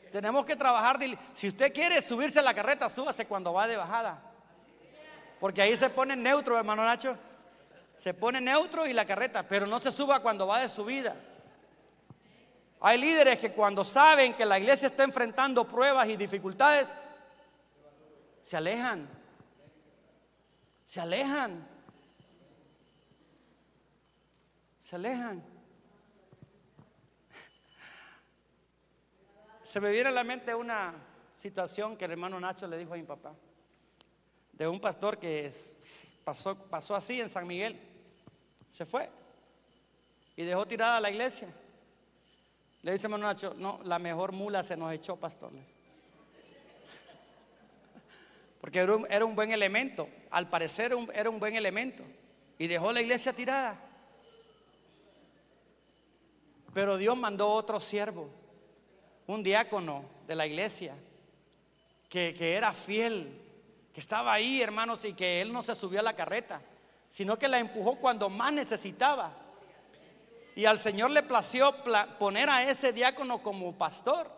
Tenemos que trabajar. Si usted quiere subirse a la carreta, súbase cuando va de bajada. Porque ahí se pone neutro, hermano Nacho. Se pone neutro y la carreta, pero no se suba cuando va de subida. Hay líderes que cuando saben que la iglesia está enfrentando pruebas y dificultades, se alejan. Se alejan. Se alejan. Se me viene a la mente una situación que el hermano Nacho le dijo a mi papá, de un pastor que pasó así en San Miguel. Se fue y dejó tirada la iglesia. Le dice hermano Nacho, no, la mejor mula se nos echó, pastor. Porque era un buen elemento. Al parecer era un buen elemento. Y dejó la iglesia tirada. Pero Dios mandó otro siervo, un diácono de la iglesia, que era fiel, que estaba ahí, hermanos, y que él no se subió a la carreta, sino que la empujó cuando más necesitaba. Y al Señor le plació poner a ese diácono como pastor,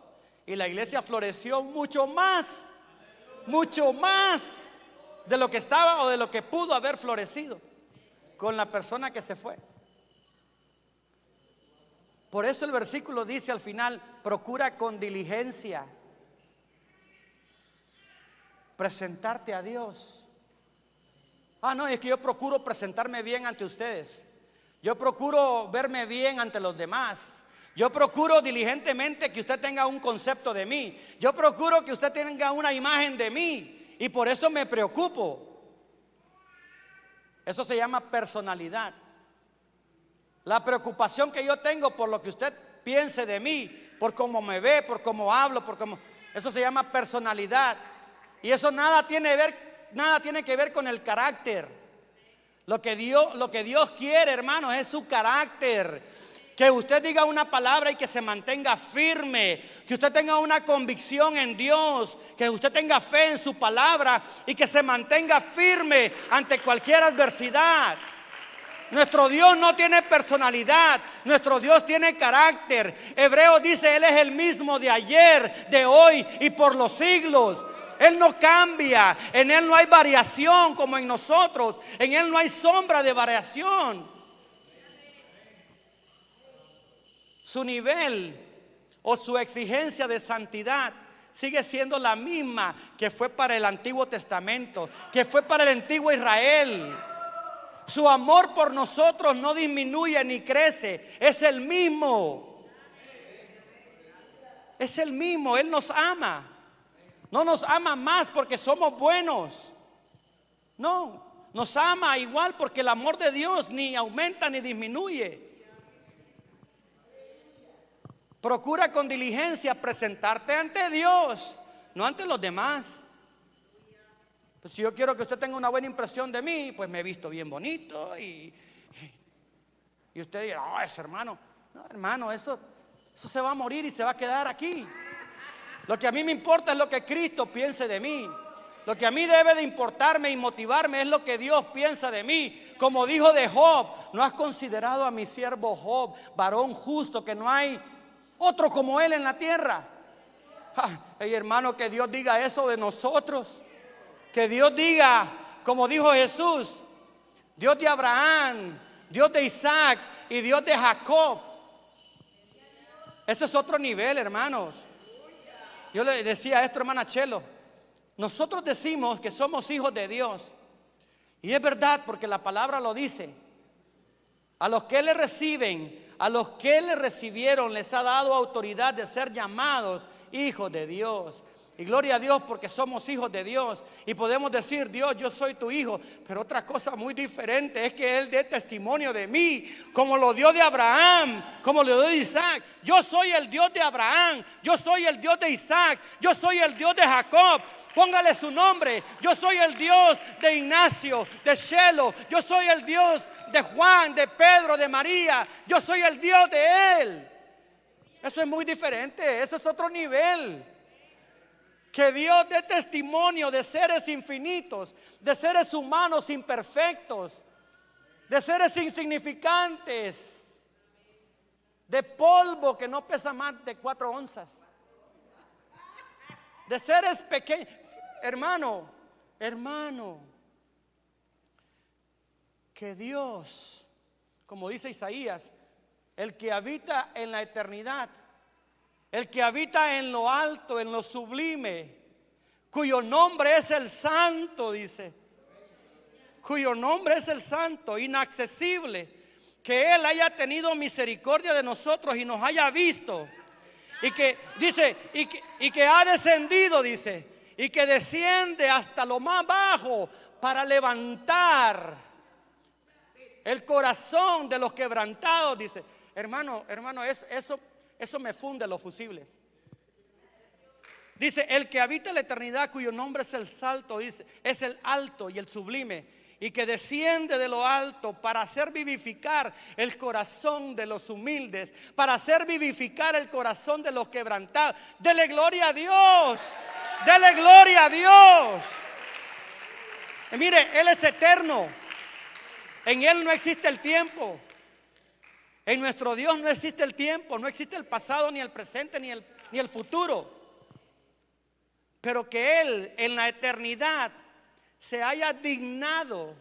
y la iglesia floreció mucho más de lo que estaba o de lo que pudo haber florecido con la persona que se fue. Por eso el versículo dice al final, procura con diligencia presentarte a Dios. No, es que yo procuro presentarme bien ante ustedes. Yo procuro verme bien ante los demás. Yo procuro diligentemente que usted tenga un concepto de mí. Yo procuro que usted tenga una imagen de mí. Y por eso me preocupo. Eso se llama personalidad. La preocupación que yo tengo por lo que usted piense de mí, por cómo me ve, por cómo hablo, eso se llama personalidad. Y eso nada tiene que ver con el carácter. Lo que Dios quiere, hermanos, es su carácter. Que usted diga una palabra y que se mantenga firme. Que usted tenga una convicción en Dios. Que usted tenga fe en su palabra y que se mantenga firme ante cualquier adversidad. Nuestro Dios no tiene personalidad, nuestro Dios tiene carácter. Hebreos dice, Él es el mismo de ayer, de hoy y por los siglos. Él no cambia, en Él no hay variación como en nosotros, en Él no hay sombra de variación. Su nivel o su exigencia de santidad sigue siendo la misma que fue para el Antiguo Testamento, que fue para el antiguo Israel. Su amor por nosotros no disminuye ni crece, es el mismo. Es el mismo, Él nos ama. No nos ama más porque somos buenos. No, nos ama igual porque el amor de Dios ni aumenta ni disminuye. Procura con diligencia presentarte ante Dios, no ante los demás. Pues si yo quiero que usted tenga una buena impresión de mí, pues me he visto bien bonito y usted dirá, ese hermano, no hermano, eso se va a morir y se va a quedar aquí. Lo que a mí me importa es lo que Cristo piense de mí. Lo que a mí debe de importarme y motivarme es lo que Dios piensa de mí. Como dijo de Job, ¿no has considerado a mi siervo Job, varón justo, que no hay otro como él en la tierra? Hey, hermano, que Dios diga eso de nosotros. Que Dios diga, como dijo Jesús, Dios de Abraham, Dios de Isaac y Dios de Jacob. Ese es otro nivel, hermanos. Yo le decía esto, hermana Chelo. Nosotros decimos que somos hijos de Dios Y es verdad, porque la palabra lo dice. A los que le reciben, a los que le recibieron, les ha dado autoridad de ser llamados hijos de Dios. Y gloria a Dios porque somos hijos de Dios y podemos decir: Dios, yo soy tu hijo. Pero otra cosa muy diferente es que Él dé testimonio de mí, como lo dio de Abraham, como lo dio de Isaac. Yo soy el Dios de Abraham, yo soy el Dios de Isaac, yo soy el Dios de Jacob. Póngale su nombre. Yo soy el Dios de Ignacio, de Shelo. Yo soy el Dios de Juan, de Pedro, de María. Yo soy el Dios de Él. Eso es muy diferente, eso es otro nivel. Que Dios dé testimonio de seres infinitos, de seres humanos imperfectos, de seres insignificantes, de polvo que no pesa más de 4 onzas, de seres pequeños. Hermano, que Dios, como dice Isaías, el que habita en la eternidad, el que habita en lo alto, en lo sublime, cuyo nombre es el Santo, dice, cuyo nombre es el Santo, inaccesible, que Él haya tenido misericordia de nosotros y nos haya visto, y que dice, y que ha descendido, dice, y que desciende hasta lo más bajo para levantar el corazón de los quebrantados, dice. Hermano, eso me funde los fusibles. Dice: el que habita la eternidad, cuyo nombre es el Santo, dice, es el alto y el sublime, y que desciende de lo alto para hacer vivificar el corazón de los humildes, para hacer vivificar el corazón de los quebrantados. Dele gloria a Dios, dele gloria a Dios. Y mire, Él es eterno, en Él no existe el tiempo. En nuestro Dios no existe el tiempo, no existe el pasado, ni el presente, ni el futuro. Pero que Él en la eternidad se haya dignado,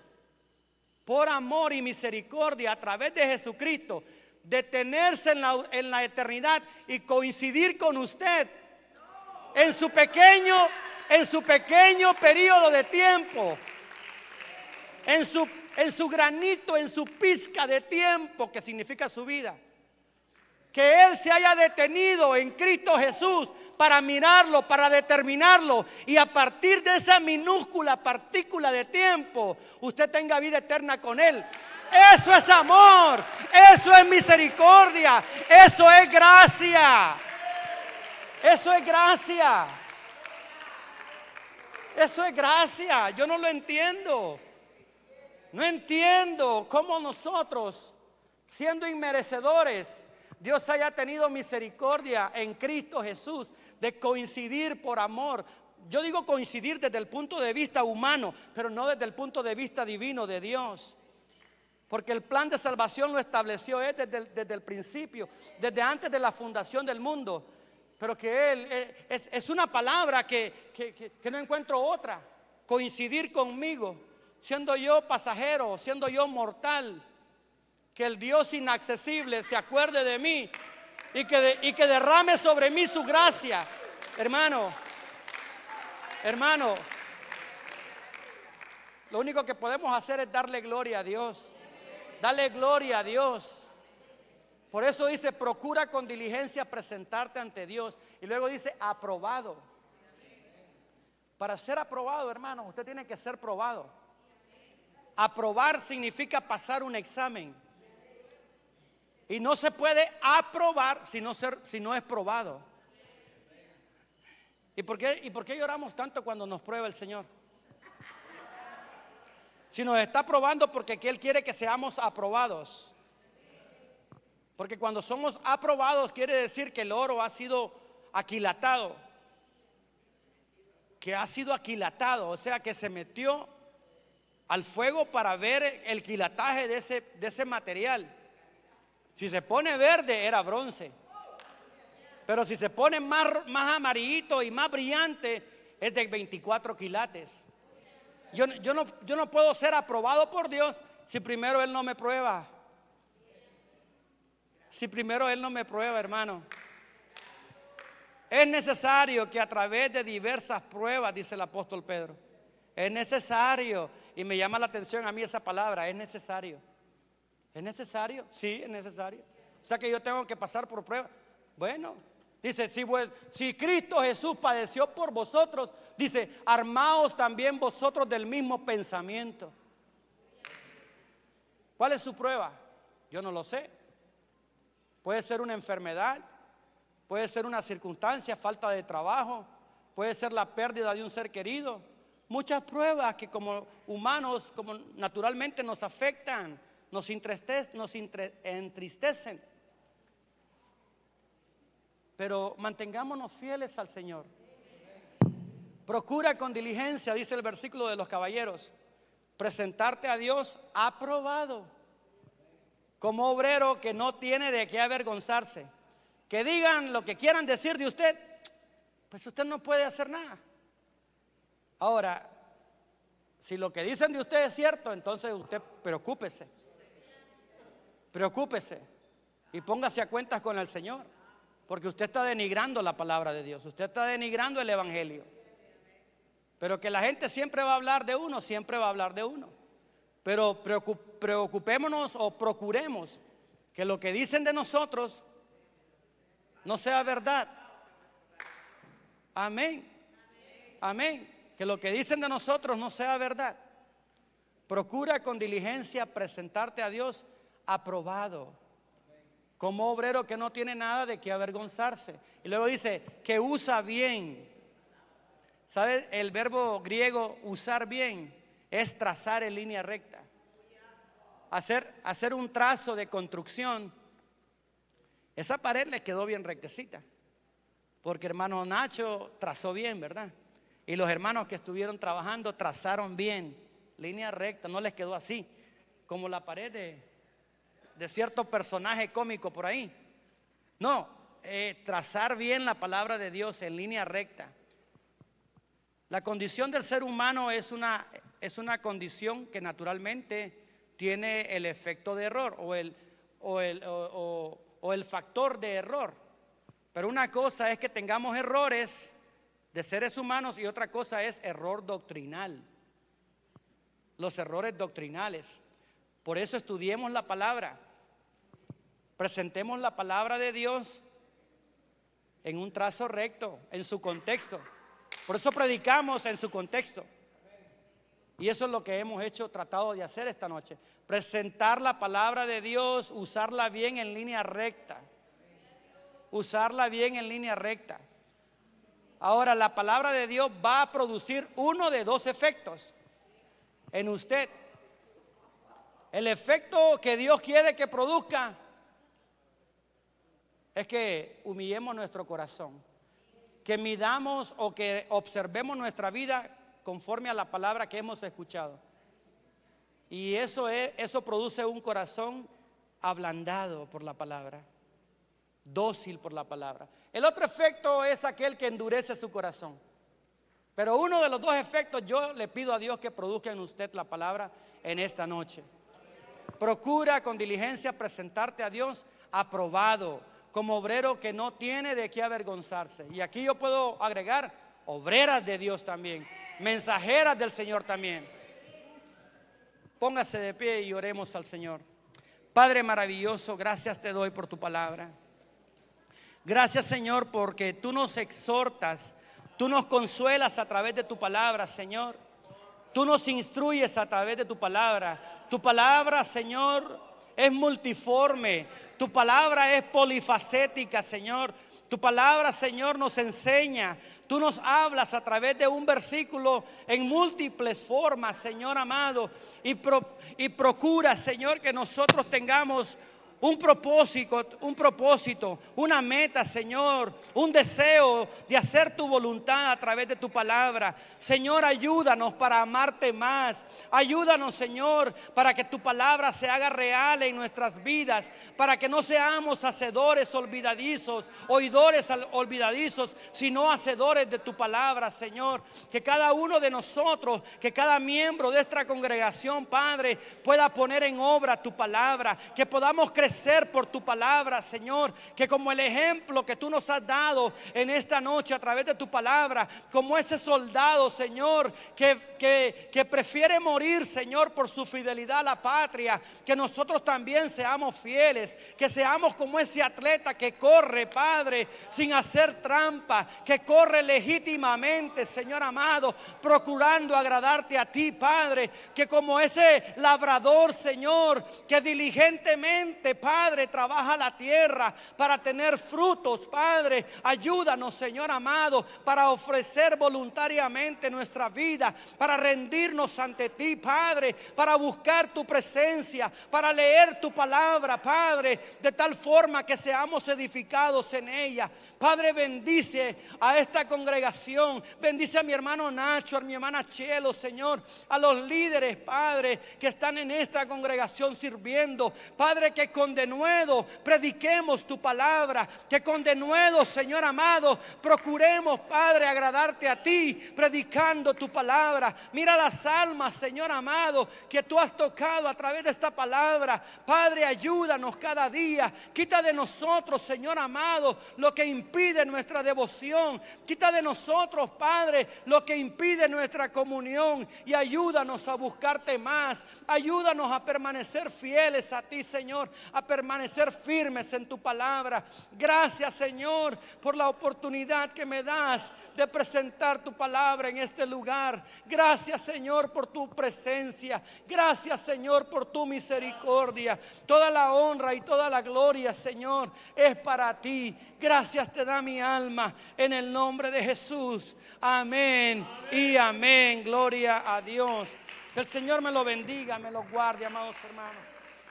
por amor y misericordia, a través de Jesucristo, detenerse en la eternidad y coincidir con usted en su pequeño periodo de tiempo, en su granito, en su pizca de tiempo que significa su vida. Que Él se haya detenido en Cristo Jesús para mirarlo, para determinarlo, y a partir de esa minúscula partícula de tiempo usted tenga vida eterna con Él. Eso es amor, eso es misericordia, eso es gracia. Eso es gracia. Eso es gracia. Yo no lo entiendo. No entiendo cómo nosotros, siendo inmerecedores, Dios haya tenido misericordia en Cristo Jesús de coincidir por amor. Yo digo coincidir desde el punto de vista humano, pero no desde el punto de vista divino de Dios. Porque el plan de salvación lo estableció Él desde el principio, desde antes de la fundación del mundo. Pero que Él es una palabra que no encuentro otra. Coincidir conmigo, siendo yo pasajero, siendo yo mortal. Que el Dios inaccesible se acuerde de mí y que derrame sobre mí su gracia. Hermano, lo único que podemos hacer es darle gloria a Dios. Dale gloria a Dios. Por eso dice: procura con diligencia presentarte ante Dios. Y luego dice: aprobado. Para ser aprobado, hermano, usted tiene que ser probado. Aprobar significa pasar un examen. Y no se puede aprobar si no es probado. ¿Y por qué lloramos tanto cuando nos prueba el Señor? Si nos está probando, porque Él quiere que seamos aprobados. Porque cuando somos aprobados quiere decir que el oro ha sido aquilatado. Que ha sido aquilatado, o sea que se metió al fuego para ver el quilataje de ese material. Si se pone verde era bronce, pero si se pone más amarillito y más brillante es de 24 quilates. Yo no puedo ser aprobado por Dios si primero Él no me prueba. Si primero Él no me prueba, hermano. Es necesario que a través de diversas pruebas, dice el apóstol Pedro, es necesario y me llama la atención a mí esa palabra, es necesario. ¿Es necesario? Sí, es necesario. O sea que yo tengo que pasar por prueba. Bueno, dice, si Cristo Jesús padeció por vosotros, dice, armaos también vosotros del mismo pensamiento. ¿Cuál es su prueba? Yo no lo sé. Puede ser una enfermedad, puede ser una circunstancia, falta de trabajo, puede ser la pérdida de un ser querido. Muchas pruebas que como humanos, como naturalmente nos afectan, nos entristecen. Pero mantengámonos fieles al Señor. Procura con diligencia, dice el versículo de los caballeros, presentarte a Dios aprobado, como obrero que no tiene de qué avergonzarse. Que digan lo que quieran decir de usted, pues usted no puede hacer nada. Ahora, si lo que dicen de usted es cierto, entonces usted preocúpese y póngase a cuentas con el Señor, porque usted está denigrando la palabra de Dios, usted está denigrando el evangelio. Pero que la gente siempre va a hablar de uno, siempre va a hablar de uno. Pero preocupémonos o procuremos que lo que dicen de nosotros no sea verdad. Amén. Amén. Que lo que dicen de nosotros no sea verdad. Procura con diligencia presentarte a Dios aprobado, como obrero que no tiene nada de qué avergonzarse. Y luego dice que usa bien. ¿Sabes? El verbo griego usar bien es trazar en línea recta. Hacer un trazo de construcción. Esa pared le quedó bien rectecita, porque hermano Nacho trazó bien, ¿verdad? Y los hermanos que estuvieron trabajando trazaron bien, línea recta, no les quedó así, como la pared de cierto personaje cómico por ahí. No, trazar bien la palabra de Dios en línea recta. La condición del ser humano es una condición que naturalmente tiene el efecto de error o el factor de error. Pero una cosa es que tengamos errores de seres humanos y otra cosa es error doctrinal. Los errores doctrinales. Por eso estudiemos la palabra. Presentemos la palabra de Dios en un trazo recto, en su contexto. Por eso predicamos en su contexto. Y eso es lo que hemos tratado de hacer esta noche. Presentar la palabra de Dios, usarla bien en línea recta. Usarla bien en línea recta. Ahora, la palabra de Dios va a producir uno de dos efectos en usted. El efecto que Dios quiere que produzca es que humillemos nuestro corazón, que midamos o que observemos nuestra vida conforme a la palabra que hemos escuchado. Y eso produce un corazón ablandado por la palabra, dócil por la palabra. El otro efecto es aquel que endurece su corazón. Pero uno de los dos efectos yo le pido a Dios que produzca en usted la palabra en esta noche. Procura con diligencia presentarte a Dios aprobado, como obrero que no tiene de qué avergonzarse. Y aquí yo puedo agregar obreras de Dios también, mensajeras del Señor también. Póngase de pie y oremos al Señor. Padre maravilloso, gracias te doy por tu palabra. Gracias, Señor, porque tú nos exhortas, tú nos consuelas a través de tu palabra, Señor. Tú nos instruyes a través de tu palabra. Tu palabra, Señor, es multiforme. Tu palabra es polifacética, Señor. Tu palabra, Señor, nos enseña. Tú nos hablas a través de un versículo en múltiples formas, Señor amado. Y procura, Señor, que nosotros tengamos un propósito, una meta, Señor, un deseo de hacer tu voluntad a través de tu palabra. Señor, ayúdanos para amarte más. Ayúdanos, Señor, para que tu palabra se haga real en nuestras vidas, para que no seamos hacedores olvidadizos, oidores olvidadizos, sino hacedores de tu palabra, Señor. Que cada uno de nosotros, que cada miembro de esta congregación, Padre, pueda poner en obra tu palabra, que podamos crecer obedecer por tu palabra, Señor. Que como el ejemplo que tú nos has dado en esta noche a través de tu palabra, como ese soldado, Señor, que prefiere morir, Señor, por su fidelidad a la patria, que nosotros también seamos fieles, que seamos como ese atleta que corre, Padre, sin hacer trampa, que corre legítimamente, Señor amado, procurando agradarte a ti, Padre, que como ese labrador, Señor, que diligentemente, Padre, trabaja la tierra para tener frutos, Padre, ayúdanos, Señor amado, para ofrecer voluntariamente nuestra vida, para rendirnos ante ti, Padre, para buscar tu presencia, para leer tu palabra, Padre, de tal forma que seamos edificados en ella. Padre, bendice a esta congregación, bendice a mi hermano Nacho, a mi hermana Chelo, Señor, a los líderes, Padre, que están en esta congregación sirviendo. Padre, que con denuedo prediquemos tu palabra, que con denuedo, Señor amado, procuremos, Padre, agradarte a ti, predicando tu palabra. Mira las almas, Señor amado, que tú has tocado a través de esta palabra. Padre, ayúdanos cada día, quita de nosotros, Señor amado, lo que impide nuestra devoción, quita de nosotros, Padre, lo que impide nuestra comunión, y ayúdanos a buscarte más, ayúdanos a permanecer fieles a ti, Señor, a permanecer firmes en tu palabra. Gracias, Señor, por la oportunidad que me das de presentar tu palabra en este lugar. Gracias, Señor, por tu presencia. Gracias, Señor, por tu misericordia. Toda la honra y toda la gloria, Señor, es para ti. Gracias te da mi alma en el nombre de Jesús. Amén y amén. Gloria a Dios. Que el Señor me lo bendiga, me lo guarde, amados hermanos.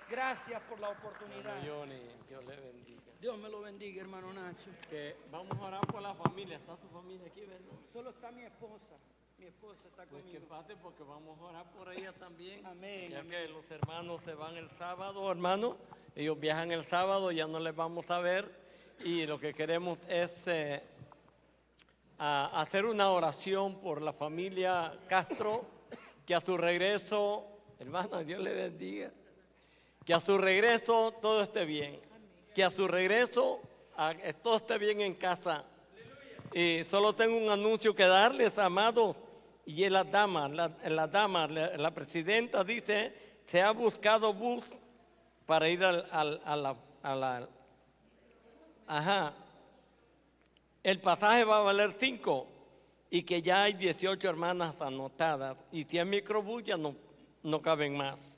Gracias por la oportunidad. Johnny, Dios le bendiga. Dios me lo bendiga, hermano Nacho. Que vamos a orar por la familia. ¿Está su familia aquí, verdad? Solo está mi esposa. Mi esposa está Pues que conmigo. pase, porque vamos a orar por ella también. Amén, Ya amén. que los hermanos se van el sábado, hermano. Ellos viajan el sábado, ya no les vamos a ver. Y lo que queremos es hacer una oración por la familia Castro, que a su regreso, hermana, Dios le bendiga, que a su regreso todo esté bien, que a su regreso todo esté bien en casa. Y solo tengo un anuncio que darles, amados, y es la presidenta dice, se ha buscado bus para ir el pasaje va a valer 5 y que ya hay 18 hermanas anotadas, y si es microbús ya no caben más.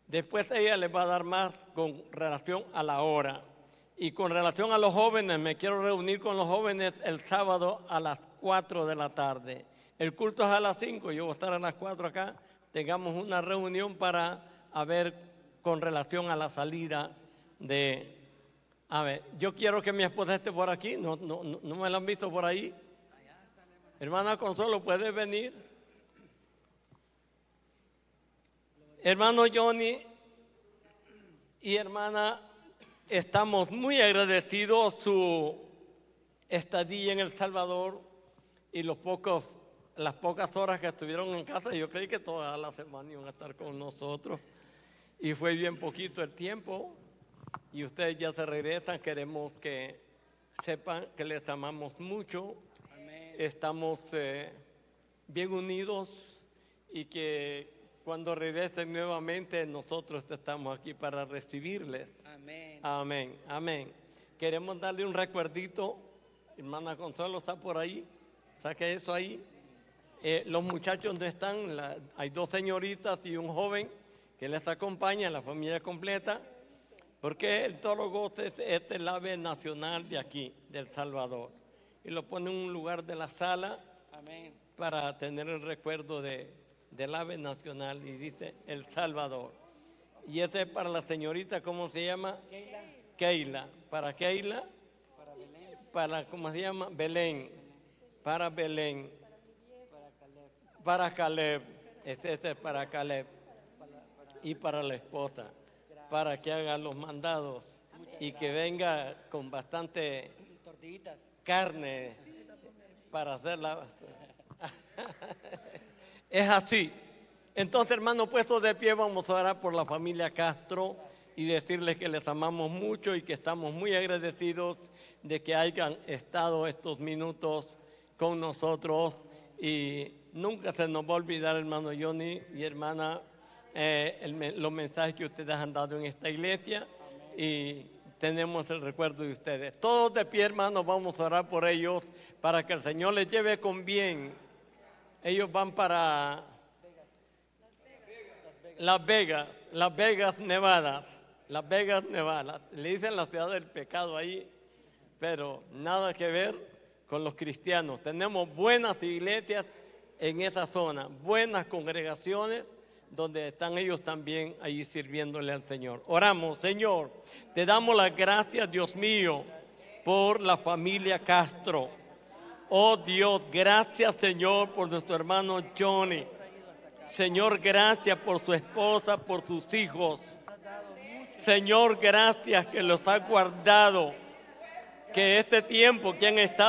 Después ella les va a dar más con relación a la hora. Y con relación a los jóvenes, me quiero reunir con los jóvenes el sábado a las 4 de la tarde. El culto es a las 5, yo voy a estar a las 4 acá. Tengamos una reunión para ver con relación a la salida de... A ver, yo quiero que mi esposa esté por aquí, no me la han visto por ahí. Hermana Consuelo, ¿puedes venir? Hermano Johnny y hermana, estamos muy agradecidos su estadía en El Salvador y las pocas horas que estuvieron en casa. Yo creí que toda la semana iban a estar con nosotros y fue bien poquito el tiempo. Y ustedes ya se regresan. Queremos que sepan que les amamos mucho. Amén. Estamos bien unidos, y que cuando regresen nuevamente nosotros estamos aquí para recibirles. Amén. Amén, amén. Queremos darle un recuerdito. Hermana Consuelo está por ahí. Saque eso ahí. Los muchachos no están. Hay 2 señoritas y un joven que les acompaña, la familia completa. Porque el toro gote es el ave nacional de aquí, de El Salvador. Y lo pone en un lugar de la sala. Amén. Para tener el recuerdo del ave nacional, y dice El Salvador. Y ese es para la señorita, ¿cómo se llama? Keila. Para Keila. Para Belén. Para, ¿cómo se llama? Belén. Para Belén. Para Caleb. Para Caleb. Este es para Caleb. Y para la esposa, para que haga los mandados y que venga con bastante Tortillitas. carne para hacerla. Es así. Entonces, hermano, puestos de pie, vamos a orar por la familia Castro. y decirles que les amamos mucho y que estamos muy agradecidos de que hayan estado estos minutos con nosotros. Y nunca se nos va a olvidar, hermano Johnny y hermana, los mensajes que ustedes han dado en esta iglesia, y tenemos el recuerdo de ustedes. Todos de pie, hermanos, vamos a orar por ellos para que el Señor les lleve con bien. Ellos van para Las Vegas, Nevada. Las Vegas, Nevada. Le dicen la ciudad del pecado ahí, pero nada que ver con los cristianos. Tenemos buenas iglesias en esa zona, buenas congregaciones donde están ellos también ahí sirviéndole al Señor. Oramos. Señor, te damos las gracias, Dios mío, por la familia Castro. Oh Dios, gracias, Señor, por nuestro hermano Johnny. Señor, gracias por su esposa, por sus hijos. Señor, gracias que los ha guardado, que este tiempo que han estado